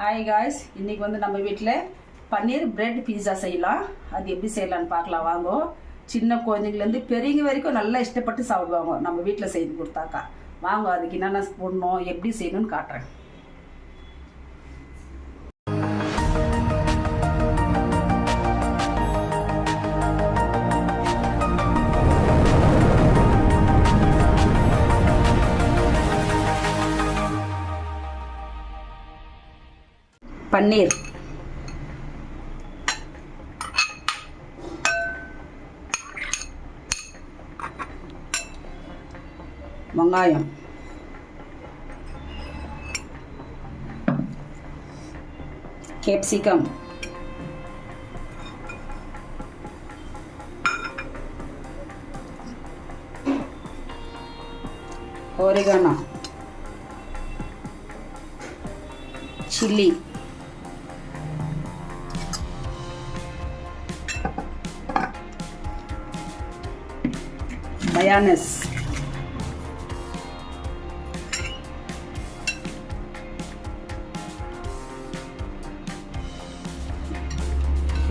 Hi guys, இன்றைக்கி வந்து நம்ம வீட்டில் பன்னீர் பிரெட் பீஸா செய்யலாம். அது எப்படி செய்யலான்னு பார்க்கலாம் வாங்க. சின்ன குழந்தைங்கலேருந்து பெரியவங்க வரைக்கும் நல்லா இஷ்டப்பட்டு சாப்பிடுவாங்க நம்ம வீட்டில் செய்து கொடுத்தாக்கா. வாங்க, அதுக்கு என்னென்ன போடணும் எப்படி செய்யணும்னு காட்டுறேன். பன்னீர், வெங்காயம், கேப்சிகம், oregano, chili, mayonnaise,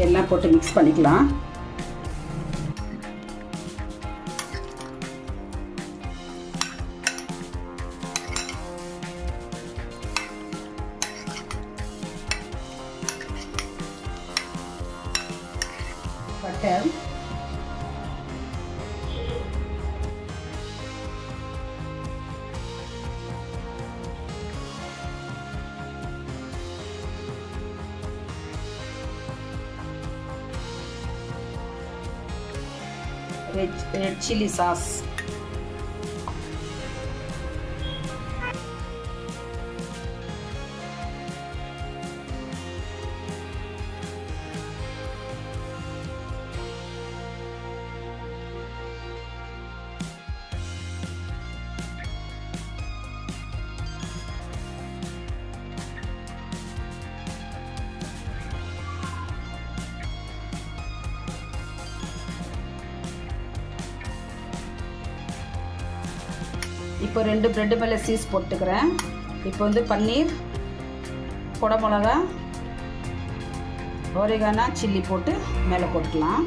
எல்லாம் போட்டு மிக்ஸ் பண்ணிக்கலாம். பட்டர், ரெட் சில்லி சாஸ், இப்போ 2 பிரெட் மேலே சீஸ் போட்டுக்கிறேன். இப்போ வந்து பன்னீர், கொடை மிளகா, oregano, சில்லி போட்டு மேலே போட்டுக்கலாம்.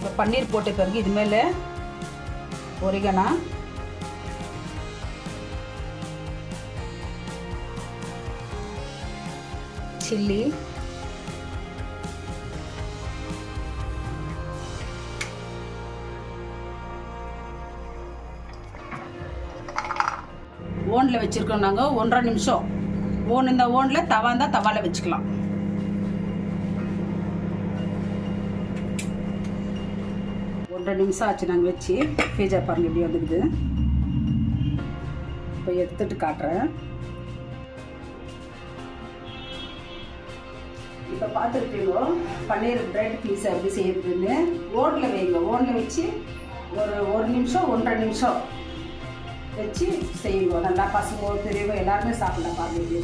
இப்போ பன்னீர் போட்ட பிறகு இது மேலே oregano, சில்லி, ஓனில் வச்சுருக்கோம் நாங்கள் 1.5 நிமிஷம். இந்த ஓனில் தவா இருந்தால் தவாவில் வச்சுக்கலாம். ஒன்றரை நிமிஷம் ஆச்சு நாங்கள் வச்சு. பீஸா பாருங்க எப்படி வந்துக்குது. இப்போ எடுத்துட்டு காட்டுறேன். இப்போ பார்த்துருப்பீங்க பன்னீர் பிரெட் பீஸா எப்படி செய்யறதுன்னு. ஓனில் வைங்க. ஓனில் வச்சு ஒரு நிமிஷம் 1.5 நிமிஷம் வச்சு செய்வோம். நல்லா பசங்க பெரியவங்க எல்லாருமே சாப்பிடலாம் பாருங்க.